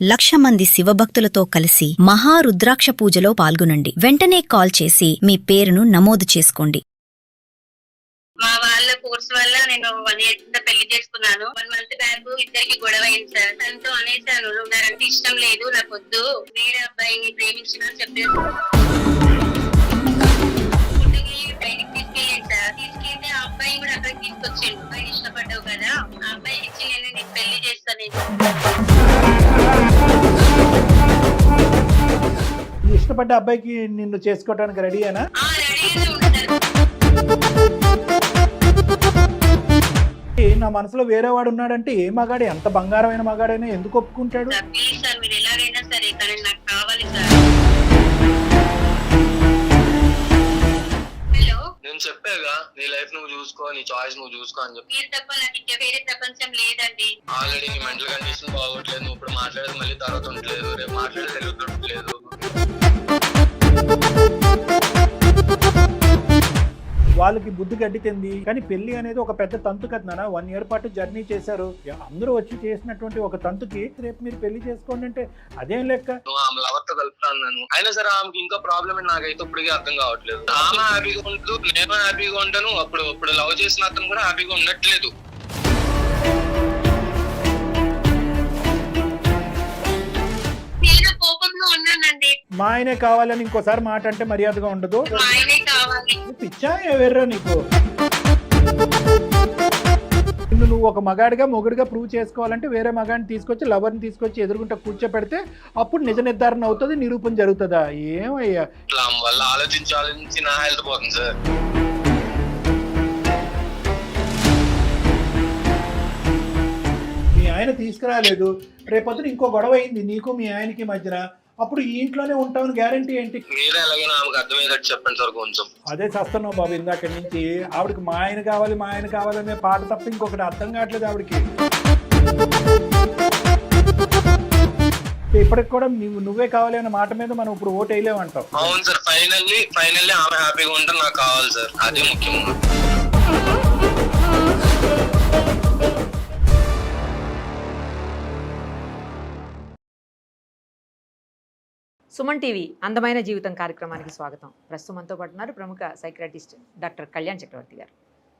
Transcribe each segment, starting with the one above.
1,00,000 మంది శివభక్తులతో కలిసి మహారుద్రాక్ష పూజలో పాల్గొనండి. వెంటనే కాల్ చేసి మీ పేరును నమోదు చేసుకోండి. మా వాళ్ళ కోర్స్ వల్ల నేను 1 year కింద పెళ్లి చేసుకున్నాను. 1 month బ్యాక్ ఇద్దరికి గొడవ అయింది సార్. తనతో అనేసాను, నువ్వు నాకంటే ఇష్టం లేదు, నాకొద్దు, వేరే అబ్బాయిని ప్రేమించిన చెప్పేసి బయటికి తీసుకెళ్ళాను సార్. తీసుకెళ్తే ఆ అబ్బాయి కూడా అక్కడికి తీసుకొచ్చిండు. అబ్బాయి ఇష్టపడ్డావు కదా, ఆ అబ్బాయికి ఇచ్చి నేను నీకు పెళ్లి చేస్తాను. ఇష్టపడ్డ అబ్బాయికి నిన్ను చేసుకోవడానికి రెడీయేనా? రెడీగానే ఉంటారు. నా మనసులో వేరే వాడు ఉన్నాడంటే ఏ మగాడు, ఎంత బంగారమైన మగాడైనా ఎందుకు ఒప్పుకుంటాడు? ప్లీజ్ సార్, మీరు ఎలాగైనా సరే కానీ నాకు కావాలి సార్. హలో, నేను చెప్పాగా నీ లైఫ్ నువ్వు చూసుకో, నీ చాయిస్ నువ్వు చూసుకో అని చెప్పి. మీరు తప్ప నాకు ఇంకా వేరే ప్రపంచం లేదండి. ఆల్రెడీ నీ మెంటల్ కండిషన్ బాగోట్లేదు, నువ్వు ఇప్పుడు మాట్లాడేది మళ్ళీ తర్వాత ఉండలేదు, రేపు మాట్లాడేది ఉండట్లేదు. వాళ్ళకి బుద్ధి గడ్డితింది. కానీ పెళ్లి అనేది ఒక పెద్ద తంతు కదా నాన్న. 1 year పాటు జర్నీ చేశారు. అందరూ వచ్చి చేసినటువంటి ఒక తంతుకి రేపు మీరు పెళ్లి చేసుకోండి అంటే అదేం లెక్క? నువ్వు ఆమె లవర్ తో కలుపుతాను, అయినా సరే ఆమెకి ఇంకా ప్రాబ్లం అని నాకైతే ఇప్పటికీ అర్థం కావట్లేదు. ఆమె హ్యాపీగా ఉండదు, నేను హ్యాపీగా ఉంటాను. అప్పుడు లవ్ చేసిన అతను కూడా హ్యాపీగా ఉండట్లేదు. నేను కోపంలో ఉన్నానండి. మా ఆయనే కావాలని ఇంకోసారి మాట అంటే మర్యాదగా ఉండదు. మా ఆయనే కావాలి. పిచ్చా ఎవర్రా నీకు? నువ్వు ఒక మగాడిగా మొగుడిగా ప్రూవ్ చేసుకోవాలంటే వేరే మగాడిని తీసుకొచ్చి లవర్ని తీసుకొచ్చి ఎదురుకుంటా కూర్చోపెడితే అప్పుడు నిజ నిర్ధారణ అవుతుంది, నిరూపణ జరుగుతుందా? ఏమయ్యా ఇట్లా ఆమె వల్ల ఆలోచించి నా హెల్త్ పోతుంది సార్. మీ ఆయన తీసుకురాలేదు, రేపొద్దున ఇంకో గొడవ అయింది నీకు మీ ఆయనకి మధ్యన, అప్పుడు ఈ ఇంట్లోనే ఉంటామని గ్యారంటీ ఏంటి? మీరే ఎలాగైనా ఆమెకు అర్థమయ్యేటట్టు చెప్పండి సార్ కొంచెం. అదే చేస్తున్నావు బాబు ఇందాక నుంచి. ఆవిడకి మా ఆయన కావాలి మా ఆయన కావాలనే పాట తప్ప ఇంకొకటి అర్థం కావట్లేదు ఆవిడకి. ఇప్పటికి కూడా నువ్వే కావాలి అనే మాట మీద మనం ఇప్పుడు ఓటు వేయలేమంటావు. అవును సార్, ఫైనల్లీ ఆమె హ్యాపీగా ఉంటే నాకు కావాలి సార్, అదే ముఖ్యం. సుమన్ టీవీ అందమైన జీవితం కార్యక్రమానికి స్వాగతం. ప్రస్తుతం మనతో పాటు ఉన్నారు ప్రముఖ సైక్రాటిస్ట్ డాక్టర్ కళ్యాణ్ చక్రవర్తి గారు.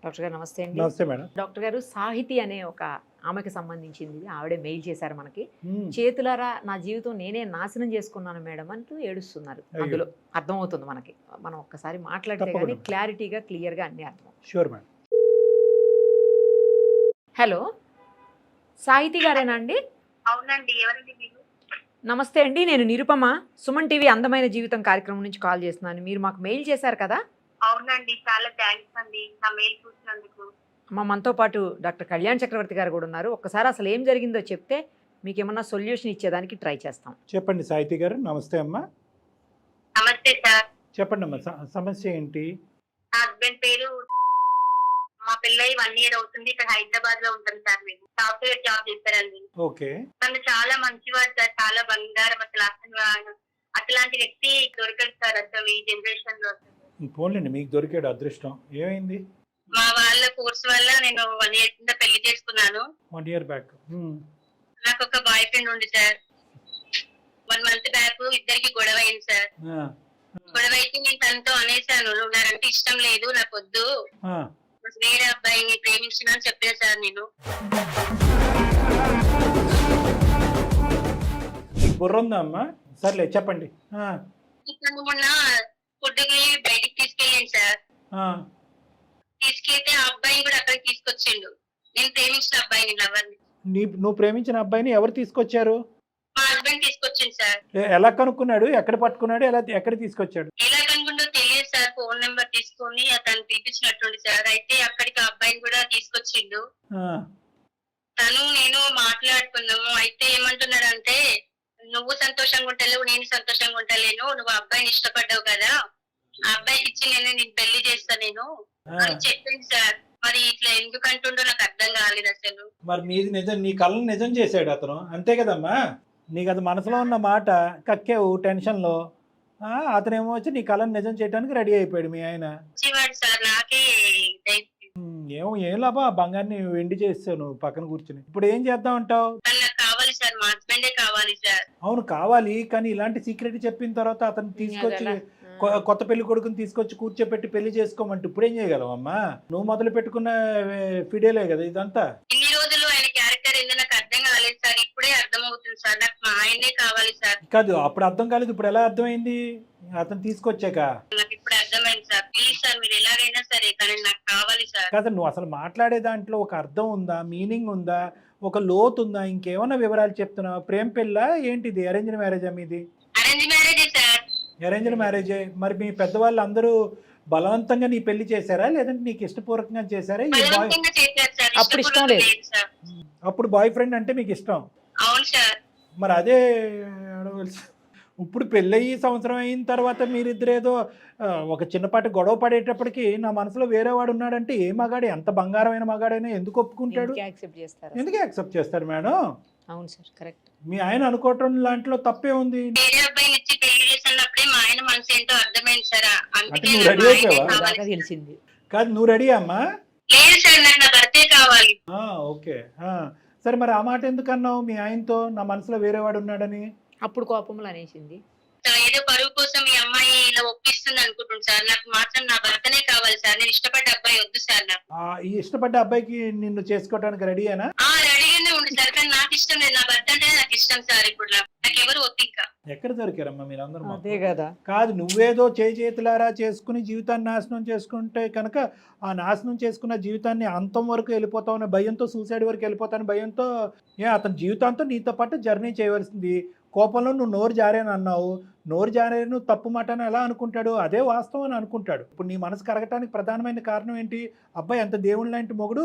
డాక్టర్ గారు నమస్తే అండి. నమస్తే మేడం. డాక్టర్ గారు, సాహితీ అనే ఒక ఆమెకు సంబంధించింది, ఆవిడే మెయిల్ చేశారు మనకి. చేతులారా నా జీవితం నేనే నాశనం చేసుకున్నాను మేడం అంటూ ఏడుస్తున్నారు. అందులో అర్థమవుతుంది మనకి. మనం ఒక్కసారి మాట్లాడితే కానీ క్లారిటీగా క్లియర్గా అన్ని అర్థం. Sure madam. హలో, సాహితీ గారేనా అండి? అవునండి, ఎవరండి మీరు? నమస్తే అండి, నేను నిరుపమ, సుమన్ టీవీ అందమైన జీవితం కార్యక్రమం నుంచి కాల్ చేస్తున్నాను. మీరు మాకు మెయిల్ చేశారు కదా? అవునండి, చాలా థ్యాంక్స్ అండి నా మెయిల్ చూసినందుకు. మనతో పాటు డాక్టర్ కళ్యాణ్ చక్రవర్తి గారు కూడా ఉన్నారు. ఒక్కసారి అసలు ఏం జరిగిందో చెప్తే మీకు ఏమన్నా సొల్యూషన్ ఇచ్చేదానికి ట్రై చేస్తాం. చెప్పండి సాహితీ గారు. నమస్తే అమ్మా. నమస్తే సార్. చెప్పండి అమ్మా, సమస్య ఏంటి? నా హస్బెండ్ పేరు, మా పెళ్ళై 1 year అవుతుంది. ఇక్కడ హైదరాబాద్ లో ఉంటాం సార్. మేము సాఫ్ట్వేర్ జాబ్ చేస్తారండి. ఓకే. తను చాలా మంచివాడు సార్, చాలా బంగారం. అట్లాంటి వ్యక్తి దొరకదు సార్ అసలు ఈ జనరేషన్ లో. పోన్లేండి, మీకు దొరికాడు అదృష్టం. ఏమైంది? మా వాళ్ళ కోర్స్ వల్ల నేను 1 year కింద పెళ్లి చేసుకున్నాను. 1 year బ్యాక్. నాకు ఒక బాయ్ ఫ్రెండ్ ఉంది సార్. 1 month బ్యాక్ ఇద్దరికి గొడవ అయింది సార్. గొడవ అయితే నేను తనతో అనేసాను, నువ్వు నాకంటే ఇష్టం లేదు, నాకొద్దు, వేరే అబ్బాయిని ప్రేమించిన చెప్పాను సార్ నేను. బుర్ర ఉందా అమ్మా? సర్లే చెప్పండి. తను మొన్న ఫుడ్కి బయటికి తీసుకెళ్ళాను సార్. తీసుకెళ్తే ఆ అబ్బాయిని కూడా అక్కడికి తీసుకొచ్చిండు. నేను ప్రేమించిన అబ్బాయిని, లవర్ని. నువ్వు ప్రేమించిన అబ్బాయిని ఎవరు తీసుకొచ్చారు? మా హస్బెండ్ తీసుకొచ్చింది సార్. ఎలా కనుక్కున్నాడు? ఎక్కడ పట్టుకున్నాడు? ఎక్కడ తీసుకొచ్చాడు? ఎలా కనుకుంటో తెలియదు సార్. ఫోన్ నెంబర్ తీసుకొని అతను పిలిపించినట్టుండి సార్. అయితే అక్కడికి ఆ అబ్బాయిని కూడా తీసుకొచ్చిండు. తను నేను మాట్లాడుకున్నాము. అయితే ఏమంటున్నాడంటే, నువ్వు సంతోషంగా ఉంటలేవు, నేను సంతోషంగా ఉంటలేను, నువ్వు ఆ అబ్బాయిని ఇష్టపడ్డావు కదా, ఆ అబ్బాయికి ఇచ్చి నేను పెళ్లి చేస్తా నేను అని చెప్పింది సార్. మరి ఇట్లా ఎందుకు అంటుండో నాకు అర్థం కాలేదు అసలు. మరి మీది నిజం, నీ కళ్ళని నిజం చేశాడు అతను, అంతే కదమ్మా? నీకు అది మనసులో ఉన్న మాట కక్కేవు టెన్షన్లో. అతనేమో వచ్చి నీ కళ్ళని నిజం చేయడానికి రెడీ అయిపోయాడు మీ ఆయన. సార్ నాకే ఏం లాభా, బంగారాన్ని వెండి చేస్తావు నువ్వు పక్కన కూర్చుని. ఇప్పుడు ఏం చేద్దాం అంటావు? నాకు కావాలి సార్, మా హస్బెండే కావాలి సార్. అవును కావాలి, కానీ ఇలాంటి సీక్రెట్ చెప్పిన తర్వాత అతను తీసుకొచ్చి కొత్త పెళ్లి కొడుకుని తీసుకొచ్చి కూర్చోపెట్టి పెళ్లి చేసుకోమంటే ఇప్పుడేం చేయగలవమ్మా? నువ్వు మొదలు పెట్టుకున్న ఫిడేలే కదా ఇదంతా. ఇన్ని రోజులు ఆయన క్యారెక్టర్ ఏందో నాకు అర్థం కాలేదు సార్, ఇప్పుడే అర్థం అవుతుంది సార్. నాకు మా ఆయనే కావాలి సార్. కాదు అప్పుడు అర్థం కాలేదు, ఇప్పుడు ఎలా అర్థమైంది అతను తీసుకొచ్చాక? నాకు ఇప్పుడు అర్థమైంది సార్. ప్లీజ్ సార్, మీరు ఎలాగైనా సరే కానీ నాకు కావాలి సార్. కాదు నువ్వు అసలు మాట్లాడే దాంట్లో ఒక అర్థం ఉందా, మీనింగ్ ఉందా, ఒక లోతు ఉందా, ఇంకేమన్నా వివరాలు చెప్తున్నావు? ప్రేమ పెళ్ళా ఏంటిది? అరేంజ్డ్ మ్యారేజా మీది? అరేంజ్ మ్యారేజే సార్. అరేంజ్డ్ మ్యారేజే. మరి మీ పెద్దవాళ్ళు అందరూ బలవంతంగా నీ పెళ్లి చేశారా లేదంటే నీకు ఇష్టపూర్వకంగా చేశారా? బలవంతంగా చేశారు సార్. అప్పుడు ఇష్టం లేదు సార్. అప్పుడు బాయ్ ఫ్రెండ్ అంటే మీకు ఇష్టం? అవును సార్. మరి అదే అడగవలసి. ఇప్పుడు పెళ్ళయి సంవత్సరం అయిన తర్వాత మీరిద్దరేదో ఒక చిన్నపాటి గొడవ పడేటప్పటికి నా మనసులో వేరే వాడు ఉన్నాడంటే ఏ మగాడు, ఎంత బంగారమైన మగాడైనా ఎందుకు ఒప్పుకుంటాడు? యాక్సెప్ట్ చేస్తారు. ఎందుకు యాక్సెప్ట్ చేస్తాడు మేడం? అవును సార్, కరెక్ట్. మీ ఆయన అనుకోవటం లాంటిలో తప్పే ఉంది. వేరే అబ్బాయిని ఇచ్చి పెళ్లి చేసినప్పుడే మా ఆయన మనసు ఏంటో అర్థమైంది సార్. అంటే అందుకే నువ్వు నాకు రెడీ మా ఆయనే అయిపోయావా? కావాలి. దాకా తెలిసింది. కాదు నువ్వు రెడీ అమ్మా? లేదు సార్, నాకు నా భర్తే కావాలి. ఓకే. సరే మరి ఆ మాట ఎందుకు అన్నావు మీ ఆయనతో, నా మనసులో వేరే వాడు ఉన్నాడని? అప్పుడు కోపంలో అనేసింది. ఏదో పరువు కోసం ఈ అమ్మాయి ఇలా ఒప్పిస్తుంది అనుకుంటుంది సార్. నాకు మాత్రం నా భర్తనే కావాలి సార్. నేను ఇష్టపడ్డ అబ్బాయి వద్దు సార్ నాకు. ఈ ఇష్టపడ్డ అబ్బాయికి నిన్ను చేసుకోవడానికి రెడీయేనా? రెడీగానే ఉంది సార్, కానీ నాకు ఇష్టం లేదు. నా భర్త అంటే నాకు ఇష్టం సార్. ఇప్పుడు నాకు ఎవరు వద్దు ఇంకా. ఎక్కడ దొరికారమ్మా మీరందరూ? అదే కదా. కాదు నువ్వేదో చేతులారా చేసుకుని జీవితాన్ని నాశనం చేసుకుంటే కనుక ఆ నాశనం చేసుకున్న జీవితాన్ని అంతం వరకు వెళ్ళిపోతామనే భయంతో, సూసైడ్ వరకు వెళ్ళిపోతాను భయంతో అతని జీవితాంతో నీతో పాటు జర్నీ చేయవలసింది. కోపంలో నువ్వు నోరు జారేని అన్నావు. నోరు జారేను నువ్వు తప్పు మాట అని ఎలా అనుకుంటాడు? అదే వాస్తవం అని అనుకుంటాడు. ఇప్పుడు నీ మనసు కరగటానికి ప్రధానమైన కారణం ఏంటి? అబ్బాయి అంత దేవుళ్ళ లాంటి మొగుడు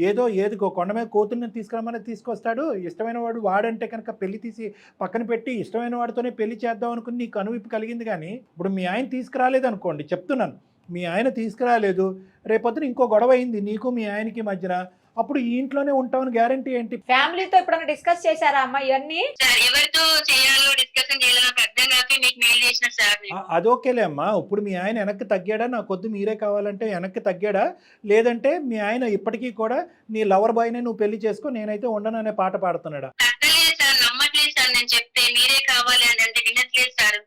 ఏది కొండ మీద కోతుల్ని తీసుకురమ్మని తీసుకొస్తాడు. ఇష్టమైన వాడు వాడంటే కనుక పెళ్లి తీసి పక్కన పెట్టి ఇష్టమైన వాడితోనే పెళ్లి చేద్దాం అనుకుని నీకు అనువిప్పు కలిగింది. కానీ ఇప్పుడు మీ ఆయన తీసుకురాలేదు అనుకోండి, చెప్తున్నాను, మీ ఆయన తీసుకురాలేదు, రేపొద్దున ఇంకో గొడవ అయింది నీకు మీ ఆయనకి మధ్యన, అప్పుడు ఈ ఇంట్లోనే ఉంటామని గ్యారంటీ ఏంటి? ఫ్యామిలీతో ఎప్పుడైనా డిస్కస్ చేశారా అమ్మా ఇవన్నీ? సార్ ఎవరితో చేయాలో డిస్కషన్ చేయాలో నాకు అర్థం కాక మీకు మెయిల్ చేసిన సార్. అదోకేలే అమ్మా. ఇప్పుడు మీ ఆయన వెనక్కి తగ్గాడా? నాకొద్దు మీరే కావాలంటే వెనక్కి తగ్గాడా? లేదంటే మీ ఆయన ఇప్పటికీ కూడా నీ లవర్ బాయ్నే నువ్వు పెళ్లి చేసుకో, నేనైతే ఉండను అనే పాట పాడుతున్నాడా? తగ్గలేదు సార్, నమ్మట్లేదు సార్. నేను చెప్తే మీరే కావాలి అని అంటే వినట్లేదు సార్.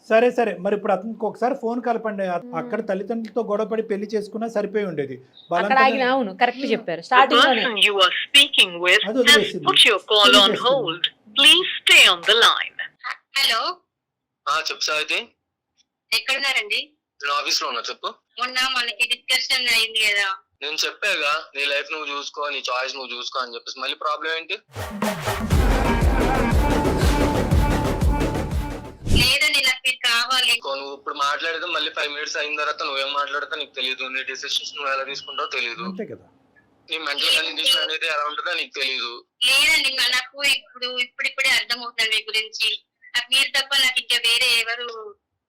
సరే మరి ఇప్పుడు అతనికి ఒకసారి ఫోన్ కలపండి. అక్కడ తల్లిదండ్రులతో గొడవపడి పెళ్లి చేసుకున్నా సరిపోయి ఉండేది. అవును కరెక్ట్ చెప్పారు. స్టార్టింగ్ లోనే అది హలో చెప్పు సాయితే. ఎక్కడున్నారండి? నేను ఆఫీస్ లో ఉన్నా. చెప్పు. మొన్న మనకి డిస్కషన్ అయింది కదా. నేను చెప్పాగా నీ లైఫ్ నువ్వు చూసుకో, నీ చాయిస్ నువ్వు చూసుకో అని చెప్పేసి మళ్ళీ ప్రాబ్లం ఏంటి? లేదండి, నాకు మీరు కావాలి. నువ్వు ఇప్పుడు మాట్లాడేది మళ్ళీ 5 minutes అయిన తర్వాత నువ్వేం మాట్లాడతా నీకు తెలియదు. నీ డిసిషన్స్ నువ్వు ఎలా తీసుకుంటావో తెలియదు. అంతే కదా. నీ మెంటల్ కండిషన్ అనేది ఎలా ఉంటుందో నీకు తెలియదు. లేదండి, నాకు ఇప్పుడిప్పుడే అర్థమవుతుంది మీ గురించి. నాకు మీరు తప్ప నాకు ఇంకా వేరే ఎవరు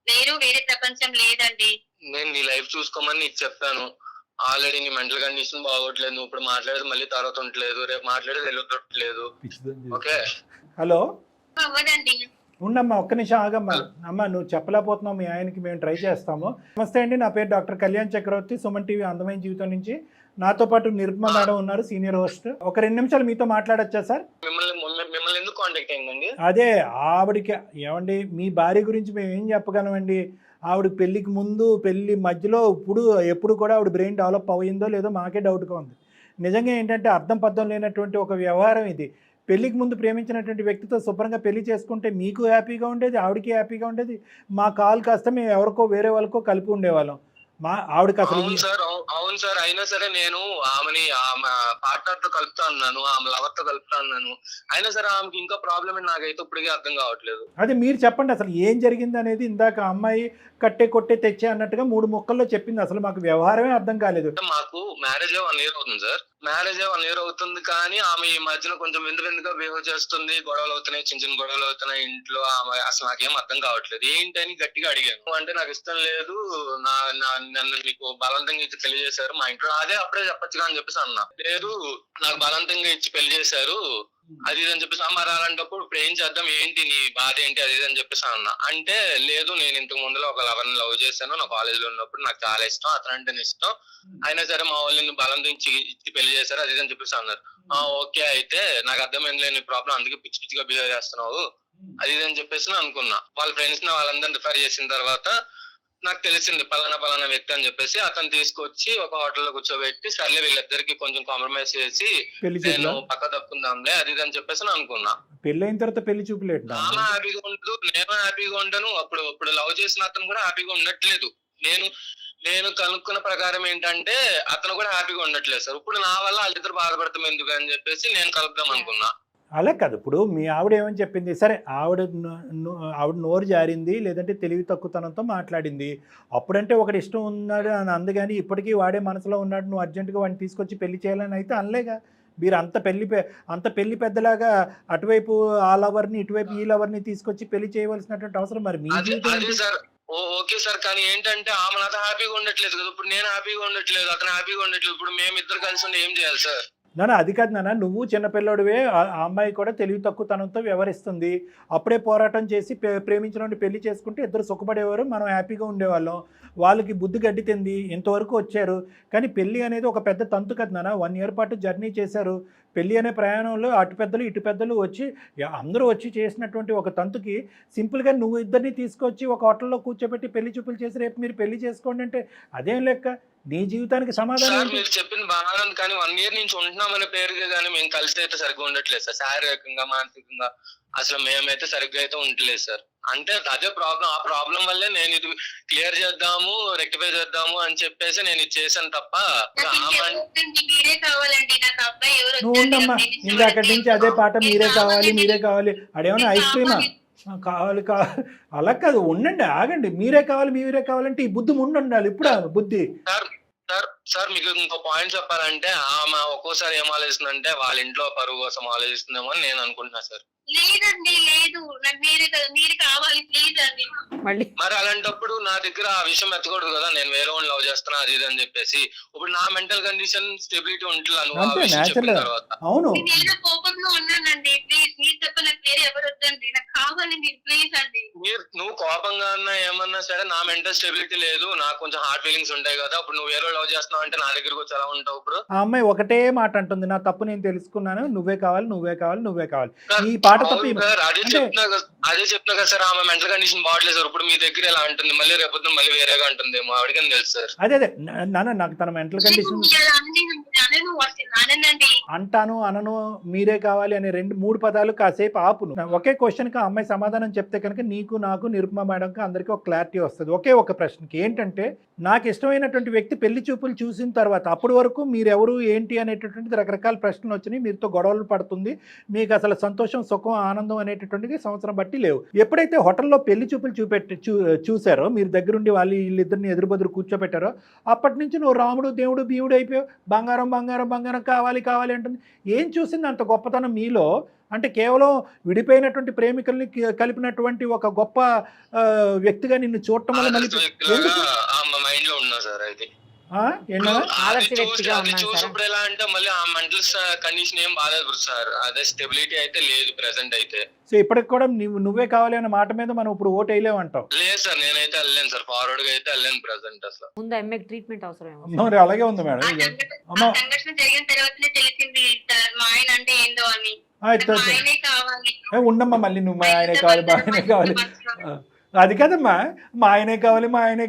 లేరు, వేరే ప్రపంచం లేదండి. నేను నీ లైఫ్ చూసుకోమని నీకు చెప్పాను. ఆల్రెడీ నీ మెంటల్ కండిషన్ బాగోట్లేదు. నువ్వు ఇప్పుడు మాట్లాడేది మళ్ళీ తర్వాత ఉండలేదు, రేపు మాట్లాడేది వెళ్ళట్లేదు. ఓకే. హలో అవ్వదండి. ఉండమ్మా, ఒక్క నిమిషం ఆగమ్మా. అమ్మా నువ్వు చెప్పలేకపోతున్నావు, మీ ఆయనకి మేము ట్రై చేస్తాము. నమస్తే అండి, నా పేరు డాక్టర్ కళ్యాణ్ చక్రవర్తి, సుమన్ టీవీ అందమైన జీవితం నుంచి. నాతో పాటు నిరుపమ మేడం ఉన్నారు, సీనియర్ హోస్ట్. ఒక 2 నిమిషాలు మీతో మాట్లాడొచ్చా సార్? మిమ్మల్ని ఎందుకు కాంటాక్ట్ అయిందండి? అదే ఆవిడకి ఏమండి, మీ భార్య గురించి మేము ఏం చెప్పగలమండి? ఆవిడ పెళ్లికి ముందు, పెళ్లి మధ్యలో, ఎప్పుడు కూడా ఆవిడ బ్రెయిన్ డెవలప్ అయ్యిందో లేదో మాకే డౌట్గా ఉంది. నిజంగా ఏంటంటే అర్థం పర్థం లేనటువంటి ఒక వ్యవహారం ఇది. పెళ్లికి ముందు ప్రేమించినటువంటి వ్యక్తితో శుభ్రంగా పెళ్లి చేసుకుంటే మీకు హ్యాపీగా ఉండేది, ఆవిడకి హ్యాపీగా ఉండేది. మా కాల్ కాస్త మేము ఎవరికో వేరే వాళ్ళకో కలిపి ఉండేవాళ్ళం. ఆవిడకి అసలు. అవును సార్, అయినా సరే నేను ఆమెని ఆమె పార్ట్నర్ తో కలుపుతా అన్నాను, ఆమె లవర్ తో కలుపుతా అన్నాను. అయినా సరే ఆమెకి ఇంకా ప్రాబ్లం నాకైతే ఇప్పటికీ అర్థం కావట్లేదు. అదే మీరు చెప్పండి అసలు ఏం జరిగింది అనేది. ఇందాక అమ్మాయి కట్టే కొట్టే తెచ్చే అన్నట్టుగా 3 ముక్కల్లో చెప్పింది. అసలు మాకు వ్యవహారమే అర్థం కాలేదు. మాకు మ్యారేజ్ 1 year అవుతుంది సార్. మ్యారేజ్ 1 year అవుతుంది, కానీ ఆమె ఈ మధ్యన కొంచెం విందుగా బిహేవ్ చేస్తుంది. గొడవలు అవుతున్నాయి, చిన్న గొడవలు అవుతున్నాయి ఇంట్లో. ఆమె అసలు నాకేం అర్థం కావట్లేదు. ఏంటని గట్టిగా అడిగాను. అంటే నాకు ఇష్టం లేదు, నన్ను మీకు బలవంతంగా ఇచ్చి పెళ్లి చేశారు మా ఇంట్లో. అప్పుడే చెప్పొచ్చుగా అని చెప్పేసి అన్నా. లేదు నాకు బలవంతంగా ఇచ్చి పెళ్లి చేశారు, అది ఇది అని చెప్పేసి మరి అలాంటప్పుడు ఇప్పుడు ఏం చేద్దాం, ఏంటి నీ బాధ ఏంటి, అది ఇది అని చెప్పేసి అన్నా. అంటే లేదు, నేను ఇంతకు ముందులో ఒక లవర్ని లవ్ చేశాను, నా కాలేజ్ లో ఉన్నప్పుడు నాకు చాలా ఇష్టం, అతను అంటే ఇష్టం, అయినా సరే మా వాళ్ళు నిన్ను బలం దించి పెళ్లి చేశారు, అది ఇది అని చెప్పేసి అన్నారు. ఓకే, అయితే నాకు అర్థమైంది లేని ప్రాబ్లం, అందుకే పిచ్చి పిచ్చిగా బిహేవ్ చేస్తున్నావు అది ఇది అని చెప్పేసి అనుకున్నా. వాళ్ళ ఫ్రెండ్స్ ని వాళ్ళందరిని రిఫర్ చేసిన తర్వాత నాకు తెలిసింది పలానా వ్యక్తి అని చెప్పేసి. అతను తీసుకొచ్చి ఒక హోటల్లో కూర్చోబెట్టి సర్లే వీళ్ళిద్దరికి కొంచెం కాంప్రమైజ్ చేసి నేను పక్క తప్పుకుందాంలే అది ఇది అని చెప్పేసి అనుకున్నా. పెళ్లి అయిన తర్వాత పెళ్లి చూపులేట ఆమె హ్యాపీగా ఉండదు, నేను హ్యాపీగా ఉంటాను. అప్పుడు లవ్ చేసిన అతను కూడా హ్యాపీగా ఉండట్లేదు. నేను కనుక్కున్న ప్రకారం ఏంటంటే అతను కూడా హ్యాపీగా ఉండట్లేదు సార్. ఇప్పుడు నా వల్ల వాళ్ళిద్దరు బాధపడతాం ఎందుకు అని చెప్పేసి నేను కలుపుదాం అనుకున్నా. అలా కాదు, ఇప్పుడు మీ ఆవిడ ఏమని చెప్పింది, సరే ఆవిడ నోరు జారింది, లేదంటే తెలివి తక్కువతనంతో మాట్లాడింది, అప్పుడంటే ఒకటి ఇష్టం ఉన్నాడు అని అంది, కానీ ఇప్పటికీ వాడే మనసులో ఉన్నాడు, నువ్వు అర్జెంటుగా వాడిని తీసుకొచ్చి పెళ్లి చేయాలని అయితే అనలేగా. మీరు అంత పెళ్లి పెద్దలాగా అటువైపు ఆ లవర్ని ఇటువైపు ఈ లవర్ని తీసుకొచ్చి పెళ్లి చేయవలసినటువంటి అవసరం మరి మీ ఓకే సార్, కానీ ఏంటంటే ఆమె నాతో హ్యాపీగా ఉండట్లేదు కదా, ఇప్పుడు నేను హ్యాపీగా ఉండట్లేదు, అతను హ్యాపీగా ఉండట్లేదు, ఇప్పుడు మేము ఇద్దరు కలిసి ఉండి ఏం చేయాలి సార్? నాన్న అది కాదు నాన్న, నువ్వు చిన్నపిల్లడివే, ఆ అమ్మాయి కూడా తెలివి తక్కువతనంతో వ్యవహరిస్తుంది. అప్పుడే పోరాటం చేసి ప్రేమించిన పెళ్లి చేసుకుంటే ఇద్దరు సుఖపడేవారు, మనం హ్యాపీగా ఉండేవాళ్ళం. వాళ్ళకి బుద్ధి గడ్డితింది, ఇంతవరకు వచ్చారు. కానీ పెళ్లి అనేది ఒక పెద్ద తంతు కదా నాన్న, 1 year పాటు జర్నీ చేశారు. పెళ్లి అనే ప్రయాణంలో అటు పెద్దలు ఇటు పెద్దలు వచ్చి అందరూ వచ్చి చేసినటువంటి ఒక తంతుకి సింపుల్గా నువ్వు ఇద్దరిని తీసుకొచ్చి ఒక హోటల్లో కూర్చోబెట్టి పెళ్లి చూపులు చేసి రేపు మీరు పెళ్లి చేసుకోండి అంటే అదేం లెక్క? నీ జీవితానికి సమాధానం మీరు చెప్పింది బాగా, కానీ 1 year నుంచి ఉంటున్నామనే పేరుగా కానీ మేము కలిసి అయితే సరిగ్గా ఉండట్లేదు సార్. శారీరకంగా మానసికంగా అసలు మేమైతే సరిగ్గా అయితే ఉండట్లేదు సార్. అంటే అదే ప్రాబ్లం, ఆ ప్రాబ్లం వల్లే నేను ఇది క్లియర్ చేద్దాము, రెక్టిఫై చేద్దాము అని చెప్పేసి నేను ఇది చేశాను తప్ప. నువ్వు ఉండమ్మా, ఇంకా అక్కడి నుంచి అదే పాట, మీరే కావాలి అడేమన్నా ఐస్ క్రీమా కావాలి అలా కాదు, ఉండండి, ఆగండి. మీరే కావాలంటే ఈ బుద్ధి ఉండాలి ఇప్పుడు బుద్ధి. సార్ మీకు ఇంకో పాయింట్ చెప్పాలంటే ఆమె ఒక్కోసారి ఏం ఆలోచిస్తుందంటే వాళ్ళ ఇంట్లో పరువు కోసం ఆలోచిస్తుందేమో అని నేను అనుకుంటున్నా సార్. లేదండి, లేదు, నాకు మీరు కావాలి ప్లీజ్ అండి. మరి అలాంటప్పుడు నా దగ్గర ఆ విషయం ఎత్తకూడదు కదా, నేను వేరే వాళ్ళని లవ్ చేస్తున్నా అది ఇది అని చెప్పేసి. ఇప్పుడు నా మెంటల్ కండిషన్ స్టెబిలిటీ ఉంటుంది తర్వాత. అవును, నేను కోపంలో ఉన్నానండి, ప్లీజ్ మీరు తప్ప నాకు వేరే ఎవరు వద్దండి, నాకు కావాలి మీరు ప్లీజ్ అండి. నువ్వు కోపంగా అన్నా ఏమన్నా సరే, నా మెంటల్ స్టెబిలిటీ లేదు, నాకు కొంచెం హార్ట్ ఫీలింగ్స్ ఉంటాయి కదా. ఇప్పుడు నువ్వు వేరే లవ్ చేస్తున్నావు అంటే నా దగ్గరకు వచ్చి ఎలా ఉంటావు? ఇప్పుడు ఆ అమ్మాయి ఒకటే మాట అంటుంది, నా తప్పు నేను తెలుసుకున్నాను, నువ్వే కావాలి ఈ పాట తప్ప అదే చెప్తున్నా కదా సార్, ఆమె మెంటల్ కండిషన్ బాగట్లేదు సార్. ఇప్పుడు మీ దగ్గర ఎలా ఉంటుంది, మళ్ళీ రేపొద్దు మళ్ళీ వేరేగా ఉంటుందేమో ఆవిడకని తెలుసు సార్. అదే నాన్న, నాకు తన మెంటల్ కండిషన్ అంటాను అనను, మీరే కావాలి అనే 2-3 పదాలు కాసేపు ఆపును. ఒకే క్వశ్చన్ కి ఆ అమ్మాయి సమాధానం చెప్తే కనుక నీకు నాకు నిరుపమ మేడంకి అందరికీ ఒక క్లారిటీ వస్తుంది. ఒకే ఒక ప్రశ్నకి ఏంటంటే, నాకు ఇష్టమైనటువంటి వ్యక్తి పెళ్లి చూపులు చూసిన తర్వాత అప్పటి వరకు మీరెవరు ఏంటి అనేటటువంటిది రకరకాల ప్రశ్నలు వచ్చినాయి, మీరుతో గొడవలు పడుతుంది, మీకు అసలు సంతోషం సుఖం ఆనందం అనేటటువంటిది సంవత్సరం బట్టి లేవు. ఎప్పుడైతే హోటల్లో పెళ్లి చూపులు చూసారో, మీరు దగ్గరుండి వీళ్ళిద్దరిని ఎదురుబెదురు కూర్చోబెట్టారో, అప్పటి నుంచి నువ్వు రాముడు దేవుడు బీవుడు అయిపోయావు. బంగారం కావాలి అంటుంది. ఏం చూసింది అంత గొప్పతనం మీలో? అంటే కేవలం విడిపోయినటువంటి ప్రేమికుల్ని కలిపినటువంటి ఒక గొప్ప వ్యక్తిగా నిన్ను చూడటం వల్ల చూసినప్పుడు ఎలా అంటే మళ్ళీ ఆ మెంటల్ కండిషన్ ఏం బాగాలేదు సార్, అదే స్టెబిలిటీ అయితే లేదు ప్రెసెంట్ అయితే. సో ఇప్పటికి కూడా నువ్వే కావాలి అన్న మాట మీద మనం ఇప్పుడు ఓటు వేయలేమంటావు? లేదు సార్, నేనైతే వెళ్ళాను సార్, ఫార్వర్డ్ గా అయితే వెళ్ళాను ప్రెసెంట్. అసలు ముందు ఎంఏకి ట్రీట్మెంట్ అవసరం మరి అలాగే ఉంది మేడం. సంఘటన జరిగిన తర్వాతనే తెలిసింది సార్ మా ఆయన అంటే ఏందో అని. ఉండమ్మా, మళ్ళీ నువ్వు మా ఆయనే కావాలి అది కదమ్మా, మా ఆయనే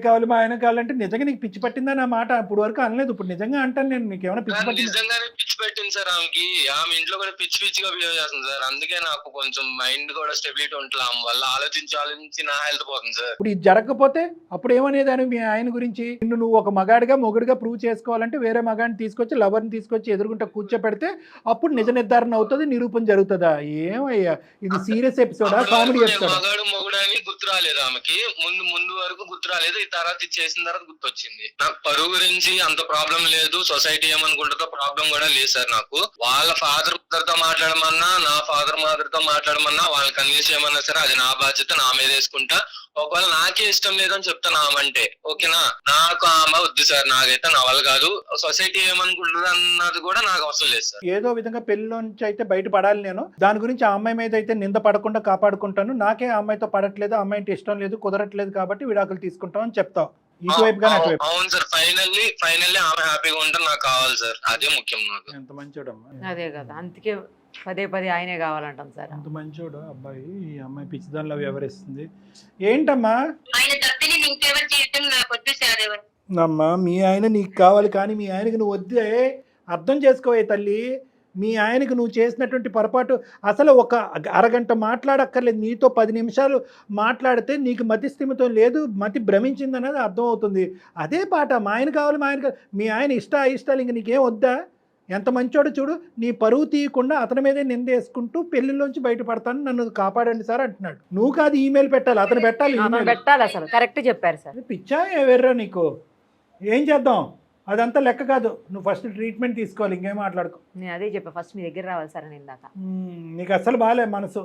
కావాలంటే నిజంగా నీకు పిచ్చి పట్టిందా నా మాట? ఇప్పుడు వరకు అనలేదు, ఇప్పుడు నిజంగా అంటాను నేను. నీకు ఏమైనా పిచ్చి పట్టింది? నిజంగానే పిచ్చి పెట్టింది సార్ ఆమెకి. ఆమె ఇంట్లో కూడా పిచ్చిగా బిహేవ్ చేస్తుంది సార్, అందుకే నాకు కొంచెం మైండ్ కూడా స్టెబిలిటీ ఉంటుంది. ఆమె వల్ల ఆలోచించి నా హెల్త్ పోతుంది సార్. ఇప్పుడు ఇది జరగకపోతే అప్పుడు ఏమనేదాన్ని మీ ఆయన గురించి? నువ్వు ఒక మొగుడిగా ప్రూవ్ చేసుకోవాలంటే వేరే మగాడిని తీసుకొచ్చి లవర్ని తీసుకొచ్చి ఎదురుకుంటా కూర్చోపెడితే అప్పుడు నిజ నిర్ధారణ అవుతుంది, నిరూపణ జరుగుతుందా? ఏమయ్యా ఇది సీరియస్ ఎపిసోడా, కామెడీ ఎపిసోడా? మొగుడు అని గుర్తు రాలేదు ఆమెకి, ముందు వరకు గుర్తు రాలేదు. ఈ తర్వాత చేసిన తర్వాత గుర్తొచ్చింది. నాకు పరువు గురించి అంత ప్రాబ్లం లేదు, సొసైటీ ఏమనుకుంటుందో ప్రాబ్లం కూడా లేదు సార్. నాకు వాళ్ళ ఫాదర్ మదర్ తో మాట్లాడమన్నా, నా ఫాదర్ మదర్ తో మాట్లాడమన్నా, వాళ్ళని కన్విన్స్ చేయమన్నా సరే అది నా బాధ్యత, నా మీద వేసుకుంటా. ఒకవేళ నాకే ఇష్టం లేదని చెప్తాను ఆమంటే, ఓకేనా? నాకు ఆమె వద్దు సార్, నాకైతే నా వల్ల కాదు, సొసైటీ ఏమనుకుంటుంది అన్నది కూడా నాకు అవసరం లేదు సార్. ఏదో విధంగా పెళ్లిలోంచి అయితే బయటపడాలి నేను. దాని గురించి ఆ అమ్మాయి మీద అయితే నింద పడకుండా కాపాడుకుంటాను. నాకే ఆ అమ్మాయితో పడట్లేదు, ఆ అమ్మాయి అంటే ఇష్టం లేదు, కుదరట్లేదు కాబట్టి విడాకులు తీసుకుంటాం అని చెప్తావు. ఇటువైపుగా అటువైపు. అవును సార్, ఫైనల్లీ ఆమె హ్యాపీగా ఉంటే నాకు కావాలి సార్, అదే ముఖ్యం నాకు. ఎంత మంచోడమ్మా. అదే కదా, అందుకే పదే ఆయనే కావాలంటాం సార్. అంత మంచోడు అబ్బాయి. ఈ అమ్మాయి పిచ్చిదానిలో వ్యవహరిస్తుంది. ఏంటమ్మా? ఆయన తప్పి నేను ఇంకెవరి జీవితం నాకు వద్దు సార్. ఎవరు అమ్మా, మీ ఆయన నీకు కావాలి కానీ మీ ఆయనకి నువ్వు వద్దే. అర్థం చేసుకోవే తల్లి. మీ ఆయనకు నువ్వు చేసినటువంటి పొరపాటు, అసలు ఒక అరగంట మాట్లాడక్కర్లేదు, నీతో 10 నిమిషాలు మాట్లాడితే నీకు మతి స్థిమితం లేదు, మతి భ్రమించింది అనేది అర్థమవుతుంది. అదే పాట, మా ఆయన కావాలి, మా ఆయన మీ ఆయన ఇష్టాలు ఇంక నీకేం వద్దా? ఎంత మంచోడు చూడు. నీ పరువు తీయకుండా అతని మీదే నిందేసుకుంటూ పెళ్లిలోంచి బయటపడతాను, నన్ను కాపాడండి సార్ అంటున్నాడు. నువ్వు కాదు ఈమెయిల్ పెట్టాలి, అతను పెట్టాలి. పెట్టాలి, అసలు కరెక్ట్ చెప్పారు సార్. పిచ్చా ఎవర్రా నీకు? ఏం చేద్దాం? అదంతా లెక్క కాదు. నువ్వు ఫస్ట్ ట్రీట్మెంట్ తీసుకోవాలి, ఇంకేం మాట్లాడుకో. నేను అదే చెప్పా, ఫస్ట్ మీ దగ్గర రావాలి సార్ అని ఇందాక. నీకు అసలు బాగాలే, మనసు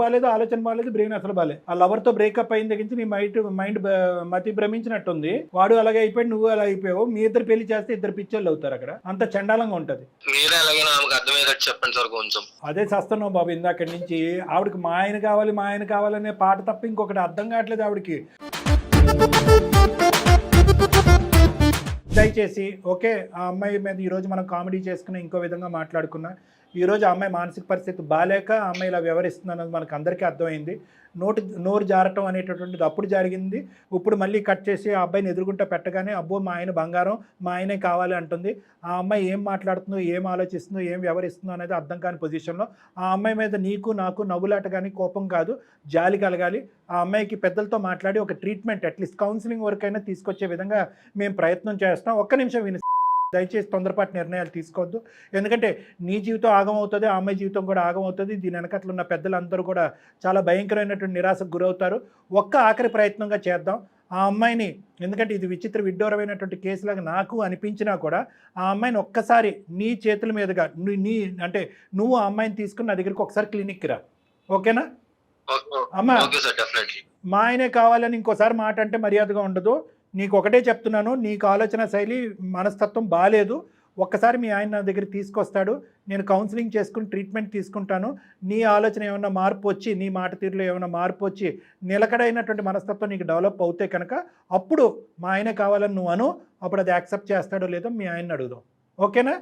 బాగాలేదు, ఆలోచన బాగాలేదు, బ్రెయిన్ అసలు బాగాలేదు. ఆ లవర్తో బ్రేకప్ అయిన దగ్గర నుంచి నీ మైండ్ మతి భ్రమించినట్టుంది. వాడు అలాగే అయిపోయాడు, నువ్వు అలా అయిపోయావు. మీ ఇద్దరు పెళ్లి చేస్తే ఇద్దరు పిచ్చోళ్ళు అవుతారు. అక్కడ అంత చండాలంగా ఉంటది. మీరే అలాగే నాకు అర్థమయ్యేటట్టు చెప్పండి సార్ కొంచెం. అదే చేస్తున్నావు బాబు ఇందాకటి నుంచి. ఆవిడకి మా ఆయన కావాలనే పాట తప్ప ఇంకొకటి అర్థం కావట్లేదు ఆవిడకి. దయచేసి ఓకే, ఆ అమ్మాయి మీద ఈరోజు మనం కామెడీ చేసుకుని ఇంకో విధంగా మాట్లాడుకున్నా. ఈరోజు ఆ అమ్మాయి మానసిక పరిస్థితి బాగాలేక ఆ అమ్మాయి ఇలా వ్యవహరిస్తుంది అన్నది మనకు అందరికీ అర్థమైంది. నోరు జారటం అనేటటువంటిది అప్పుడు జరిగింది. ఇప్పుడు మళ్ళీ కట్ చేసి ఆ అబ్బాయిని ఎదురుగుంటా పెట్టగానే అబ్బో మా ఆయన బంగారం, మా ఆయనే కావాలి అంటుంది. ఆ అమ్మాయి ఏం మాట్లాడుతుందో, ఏం ఆలోచిస్తుందో, ఏం వ్యవహరిస్తుందో అనేది అర్థం కాని పొజిషన్లో ఆ అమ్మాయి మీద నీకు నాకు నవ్వులాట కానీ కోపం కాదు, జాలి కలగాలి. ఆ అమ్మాయికి పెద్దలతో మాట్లాడి ఒక ట్రీట్మెంట్, అట్లీస్ట్ కౌన్సిలింగ్ వరకైనా తీసుకొచ్చే విధంగా మేము ప్రయత్నం చేస్తాం. ఒక్క నిమిషం విని, దయచేసి తొందరపాటు నిర్ణయాలు తీసుకోవద్దు. ఎందుకంటే నీ జీవితం ఆగమవుతుంది, ఆ అమ్మాయి జీవితం కూడా ఆగమవుతుంది. దీని వెనకట్లు ఉన్న పెద్దలందరూ కూడా చాలా భయంకరమైనటువంటి నిరాశకు గురవుతారు. ఒక్క ఆఖరి ప్రయత్నంగా చేద్దాం ఆ అమ్మాయిని. ఎందుకంటే ఇది విచిత్రమైనటువంటి కేసులాగా నాకు అనిపించినా కూడా ఆ అమ్మాయిని ఒక్కసారి నీ చేతుల మీదుగా నువ్వు ఆ అమ్మాయిని తీసుకుని నా దగ్గరికి ఒకసారి క్లినిక్కి రా, ఓకేనా? అమ్మా, మా ఆయనే కావాలని ఇంకోసారి మాట అంటే మర్యాదగా ఉండదు. నీకు ఒకటే చెప్తున్నాను, నీకు ఆలోచన శైలి మనస్తత్వం బాగాలేదు. ఒక్కసారి మీ ఆయన నా దగ్గర తీసుకొస్తాడు, నేను కౌన్సిలింగ్ చేసుకుని ట్రీట్మెంట్ తీసుకుంటాను. నీ ఆలోచన ఏమైనా మార్పు వచ్చి, నీ మాట తీరులో ఏమైనా మార్పు వచ్చి నిలకడైనటువంటి మనస్తత్వం నీకు డెవలప్ అవుతే కనుక అప్పుడు మా ఆయనే కావాలని నువ్వు అను. అప్పుడు అది యాక్సెప్ట్ చేస్తాడో లేదో మీ ఆయన్ని అడుగుదాం, ఓకేనా?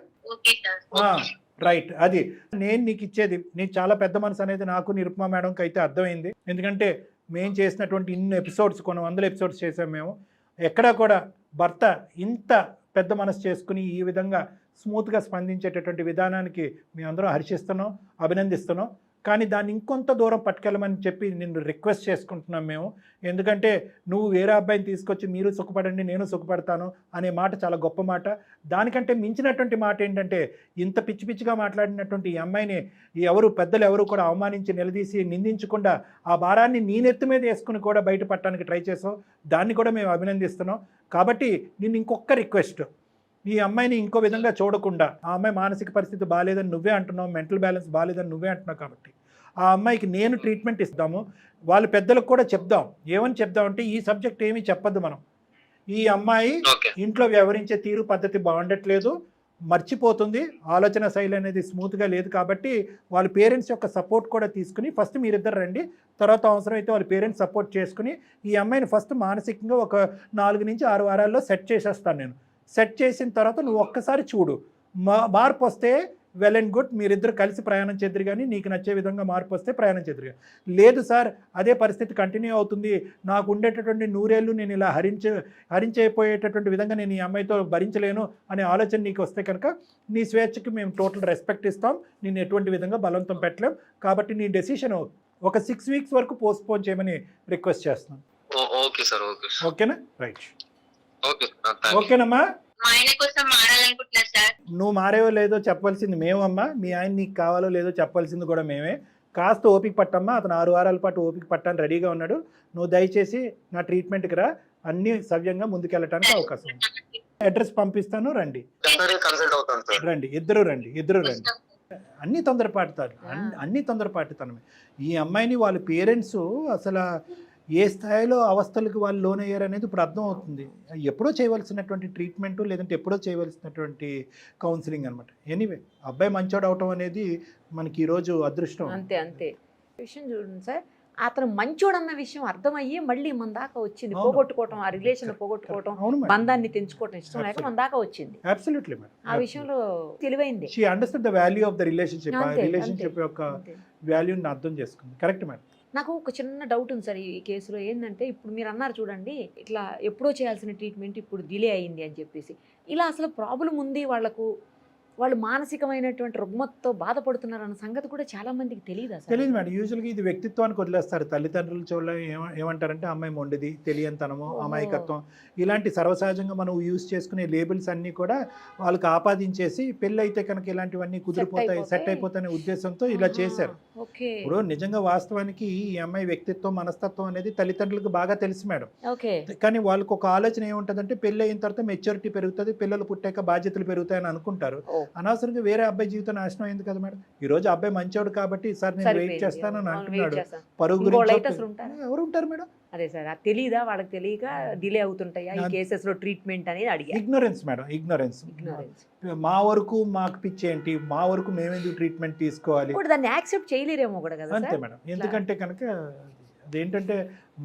రైట్. అది నేను నీకు ఇచ్చేది. నీకు చాలా పెద్ద మనసు అనేది నాకు నిరుపమా మేడంకి అయితే అర్థమైంది. ఎందుకంటే మేము చేసినటువంటి ఇన్ని ఎపిసోడ్స్, కొన్ని 100 ఎపిసోడ్స్ చేసాం మేము. ఎక్కడా కూడా భర్త ఇంత పెద్ద మనసు చేసుకుని ఈ విధంగా స్మూత్గా స్పందించేటటువంటి విధానానికి మేము అందరం హర్షిస్తున్నాం, అభినందిస్తున్నాం. కానీ దాన్ని ఇంకొంత దూరం పట్టుకెళ్ళమని చెప్పి నిన్ను రిక్వెస్ట్ చేసుకుంటున్నాం మేము. ఎందుకంటే నువ్వు వేరే అబ్బాయిని తీసుకొచ్చి మీరు సుఖపడండి, నేను సుఖపడతాను అనే మాట చాలా గొప్ప మాట. దానికంటే మించినటువంటి మాట ఏంటంటే, ఇంత పిచ్చిగా మాట్లాడినటువంటి ఈ అమ్మాయిని పెద్దలు ఎవరు కూడా అవమానించి నిలదీసి నిందించకుండా ఆ భారాన్ని నీ నెత్తి మీద వేసుకుని కూడా బయటపడటానికి ట్రై చేసావు. దాన్ని కూడా మేము అభినందిస్తున్నాం. కాబట్టి నిన్ను ఇంకొక రిక్వెస్ట్, ఈ అమ్మాయిని ఇంకో విధంగా చూడకుండా, ఆ అమ్మాయి మానసిక పరిస్థితి బాగాలేదని నువ్వే అంటున్నావు, మెంటల్ బ్యాలెన్స్ బాగాలేదని నువ్వే అంటున్నావు. కాబట్టి ఆ అమ్మాయికి నేను ట్రీట్మెంట్ ఇస్తాము. వాళ్ళ పెద్దలకు కూడా చెప్దాం. ఏమని చెప్దామంటే, ఈ సబ్జెక్ట్ ఏమీ చెప్పద్దు మనం. ఈ అమ్మాయి ఇంట్లో వ్యవహరించే తీరు పద్ధతి బాగుండట్లేదు, మర్చిపోతుంది, ఆలోచన శైలి అనేది స్మూత్గా లేదు. కాబట్టి వాళ్ళ పేరెంట్స్ యొక్క సపోర్ట్ కూడా తీసుకుని ఫస్ట్ మీరిద్దరు రండి, తర్వాత అవసరమైతే వాళ్ళ పేరెంట్స్ సపోర్ట్ చేసుకుని ఈ అమ్మాయిని ఫస్ట్ మానసికంగా ఒక 4 నుంచి 6 వారాల్లో సెట్ చేసేస్తాను నేను. సెట్ చేసిన తర్వాత నువ్వు ఒక్కసారి చూడు, మార్పు వస్తే వెల్ అండ్ గుడ్, మీరిద్దరు కలిసి ప్రయాణం చేద్దరు. కానీ నీకు నచ్చే విధంగా మార్పు వస్తే ప్రయాణం చేద్దరు. లేదు సార్, అదే పరిస్థితి కంటిన్యూ అవుతుంది, నాకు ఉండేటటువంటి 100 ఏళ్ళు నేను ఇలా హరించైపోయేటటువంటి విధంగా నేను ఈ అమ్మాయితో భరించలేను అనే ఆలోచన నీకు వస్తే కనుక నీ స్వేచ్ఛకి మేము టోటల్ రెస్పెక్ట్ ఇస్తాం. నేను ఎటువంటి విధంగా బలవంతం పెట్టలేం. కాబట్టి నీ డెసిషన్ ఒక 6 వీక్స్ వరకు పోస్ట్పోన్ చేయమని రిక్వెస్ట్ చేస్తున్నాను. ఓకేనా? రైట్. ఓకేనమ్మా. నువ్వు మారేవో లేదో చెప్పాల్సింది మేమమ్మా, మీ ఆయన నీకు కావాలో లేదో చెప్పాల్సింది కూడా మేమే. కాస్త ఓపిక పట్టమ్మా. అతను 6 వారాల పాటు ఓపిక పట్టాను రెడీగా ఉన్నాడు. నువ్వు దయచేసి నా ట్రీట్మెంట్కి రా, అన్ని సవ్యంగా ముందుకెళ్ళటానికి అవకాశం ఉంది. అడ్రస్ పంపిస్తాను, రండి. ఇద్దరు రండి. అన్ని తొందరపాటుతాను. ఈ అమ్మాయిని వాళ్ళ పేరెంట్స్ అసలు ఏ స్థాయిలో అవస్థలకు వాళ్ళు లోనయ్యారు అనేది ఇప్పుడు అర్థం అవుతుంది. ఎప్పుడో చేయవలసినటువంటి ట్రీట్మెంట్ లేదంటే ఎప్పుడో చేయవలసినటువంటి కౌన్సిలింగ్ అనమాట. ఎనీవే అబ్బాయి మంచోడు అవటం అనేది మనకి ఈరోజు అదృష్టం. అంతే అంతే విషయం చూడండి సార్, అతను మంచోడన్న విషయం అర్థమయ్యి మళ్ళీ మన దాకా వచ్చింది. అవును. పోగొట్టుకోవటం, ఆ రిలేషన్ పోగొట్టుకోవటం, అవును మేడం. బంధాన్ని తెంచుకోవటం ఇష్టం లేక మన దాకా వచ్చింది. Absolutely madam. ఆ విషయంలో తెలివైంది. She understand the value of the relationship. ఆ అంతే, రిలేషన్షిప్ యొక్క అంతే. వాల్యూని అర్థం చేసుకుంది. Correct madam. నాకు ఒక చిన్న డౌట్ ఉంది సార్ ఈ కేసులో. ఏంటంటే ఇప్పుడు మీరు అన్నారు చూడండి, ఇట్లా ఎప్పుడో చేయాల్సిన ట్రీట్మెంట్ ఇప్పుడు డిలే అయింది అని చెప్పేసి, ఇలా అసలు ప్రాబ్లం ఉంది వాళ్ళకు, వాళ్ళు మానసికమైనటువంటి రుగ్మతతో బాధపడుతున్నారు అన్న సంగతి కూడా చాలా మందికి తెలియదు అసలు. తెలియదు మేడం. యూజువల్గా ఇది వ్యక్తిత్వానికి వదిలేస్తారు. తల్లిదండ్రుల చూడ ఏమంటారంటే అమ్మాయి మొండిది, తెలియనితనము, అమాయకత్వం, ఇలాంటి సర్వసహజంగా మనం యూజ్ చేసుకునే లేబుల్స్ అన్నీ కూడా వాళ్ళకి ఆపాదించేసి పెళ్ళి అయితే కనుక ఇలాంటివన్నీ కుదిరిపోతాయి, సెట్ అయిపోతాయనే ఉద్దేశంతో ఇలా చేశారు. ఓకే ఇప్పుడు నిజంగా వాస్తవానికి ఈ అమ్మాయి వ్యక్తిత్వం, మనస్తత్వం అనేది తల్లిదండ్రులకు బాగా తెలుసు మేడం. ఓకే కానీ వాళ్ళకి ఒక ఆలోచన ఏముంటుందంటే పెళ్ళి అయిన తర్వాత మెచ్యూరిటీ పెరుగుతుంది, పిల్లలు పుట్టాక బాధ్యతలు పెరుగుతాయని అనుకుంటారు. అనవసరంగా వేరే అబ్బాయి జీవితం నాశనం అయింది కదా మేడం. ఈ రోజు అబ్బాయి మంచోడు కాబట్టి సార్ నేను వెయిట్ చేస్తానని అంటున్నాడు. పరుగు గురించి ఎవరు ఉంటారు మేడం? అదే సార్, అది తెలీదా వాళ్ళకి? తెలియక డిలే అవుతుంటాయా ఈ కేసెస్ లో ట్రీట్మెంట్ అనేది అడిగా. Ignorance madam, ignorance. మా వరకు మాకు పిచ్చేంటి, మా వరకు మేమెందుకు ట్రీట్మెంట్ తీసుకోవాలి, దాన్ని యాక్సెప్ట్ చేయలేరేమో కూడా కదా. అంతే మేడం. ఎందుకంటే కనుక అదేంటంటే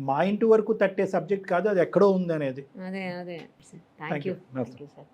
మా ఇంటి వరకు తట్టే సబ్జెక్ట్ కాదు, అది ఎక్కడో ఉంది అనేది. అదే అదే థ్యాంక్ యూ సార్.